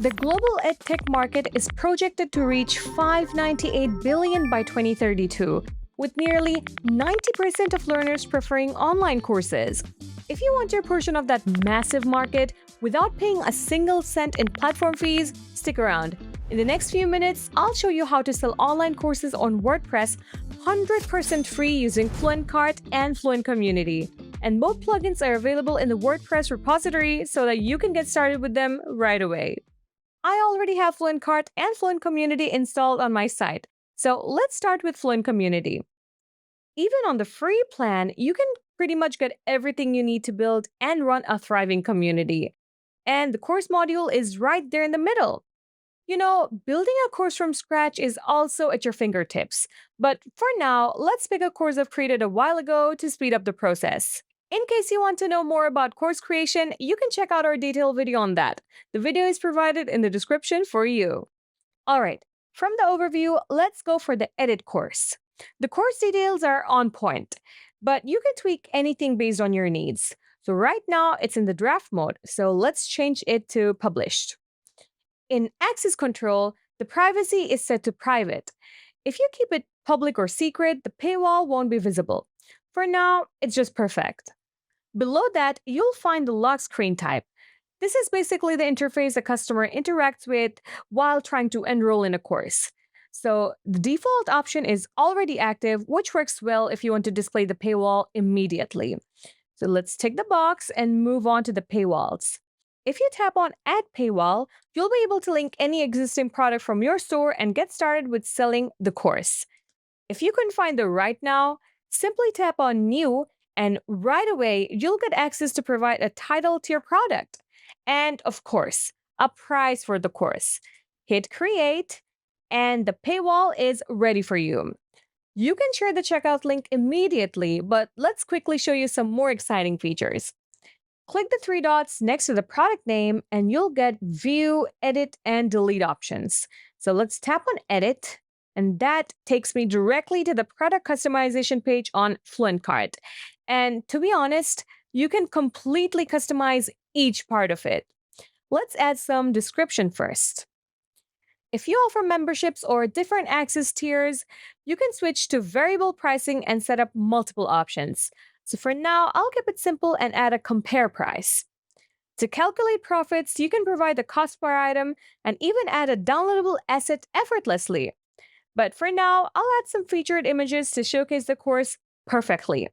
The global edtech market is projected to reach $598 billion by 2032, with nearly 90% of learners preferring online courses. If you want your portion of that massive market without paying a single cent in platform fees, stick around. In the next few minutes, I'll show you how to sell online courses on WordPress 100% free using FluentCart and FluentCommunity. And both plugins are available in the WordPress repository so that you can get started with them right away. I already have FluentCart and FluentCommunity installed on my site. So let's start with FluentCommunity. Even on the free plan, you can pretty much get everything you need to build and run a thriving community. And the course module is right there in the middle. You know, building a course from scratch is also at your fingertips. But for now, let's pick a course I've created a while ago to speed up the process. In case you want to know more about course creation, you can check out our detailed video on that. The video is provided in the description for you. Alright, from the overview, let's go for the edit course. The course details are on point, but you can tweak anything based on your needs. So right now, it's in the draft mode, so let's change it to published. In access control, the privacy is set to private. If you keep it public or secret, the paywall won't be visible. For now, it's just perfect. Below that, you'll find the lock screen type. This is basically the interface a customer interacts with while trying to enroll in a course. So the default option is already active, which works well if you want to display the paywall immediately. So let's tick the box and move on to the paywalls. If you tap on Add Paywall, you'll be able to link any existing product from your store and get started with selling the course. If you couldn't find the right now, simply tap on New, and right away, you'll get access to provide a title to your product. And of course, a price for the course. Hit Create, and the paywall is ready for you. You can share the checkout link immediately, but let's quickly show you some more exciting features. Click the three dots next to the product name, and you'll get View, Edit, and Delete options. So let's tap on Edit, and that takes me directly to the product customization page on FluentCart. And to be honest, you can completely customize each part of it. Let's add some description first. If you offer memberships or different access tiers, you can switch to variable pricing and set up multiple options. So for now, I'll keep it simple and add a compare price. To calculate profits, you can provide the cost per item and even add a downloadable asset effortlessly. But for now, I'll add some featured images to showcase the course perfectly.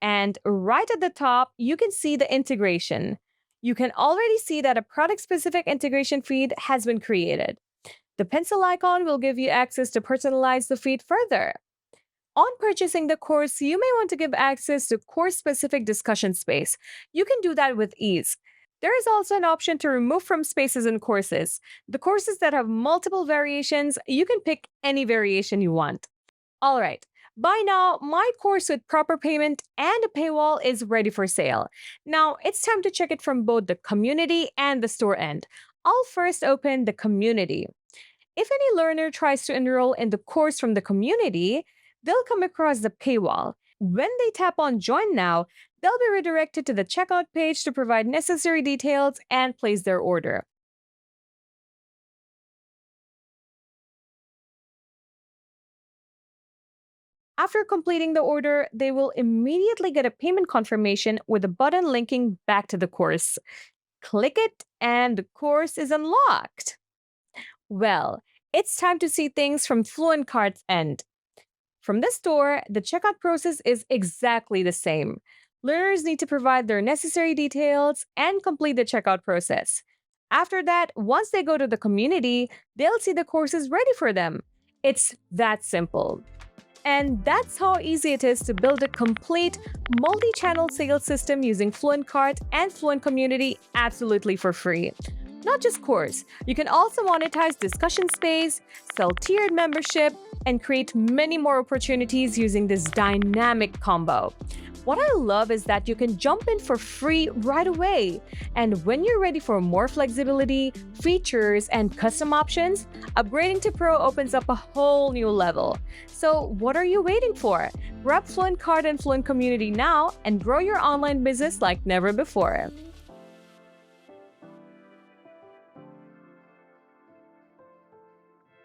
And right at the top, you can see the integration. You can already see that a product-specific integration feed has been created. The pencil icon will give you access to personalize the feed further. On purchasing the course, you may want to give access to course-specific discussion space. You can do that with ease. There is also an option to remove from spaces in courses. The courses that have multiple variations, you can pick any variation you want. All right. By now, my course with proper payment and a paywall is ready for sale. Now, it's time to check it from both the community and the store end. I'll first open the community. If any learner tries to enroll in the course from the community, they'll come across the paywall. When they tap on Join Now, they'll be redirected to the checkout page to provide necessary details and place their order. After completing the order, they will immediately get a payment confirmation with a button linking back to the course. Click it, and the course is unlocked. Well, it's time to see things from FluentCart's end. From the store, the checkout process is exactly the same. Learners need to provide their necessary details and complete the checkout process. After that, once they go to the community, they'll see the courses ready for them. It's that simple. And that's how easy it is to build a complete multi-channel sales system using FluentCart and FluentCommunity absolutely for free. Not just course, you can also monetize discussion space, sell tiered membership, and create many more opportunities using this dynamic combo. What I love is that you can jump in for free right away. And when you're ready for more flexibility, features, and custom options, upgrading to Pro opens up a whole new level. So what are you waiting for? Grab FluentCart and FluentCommunity now and grow your online business like never before.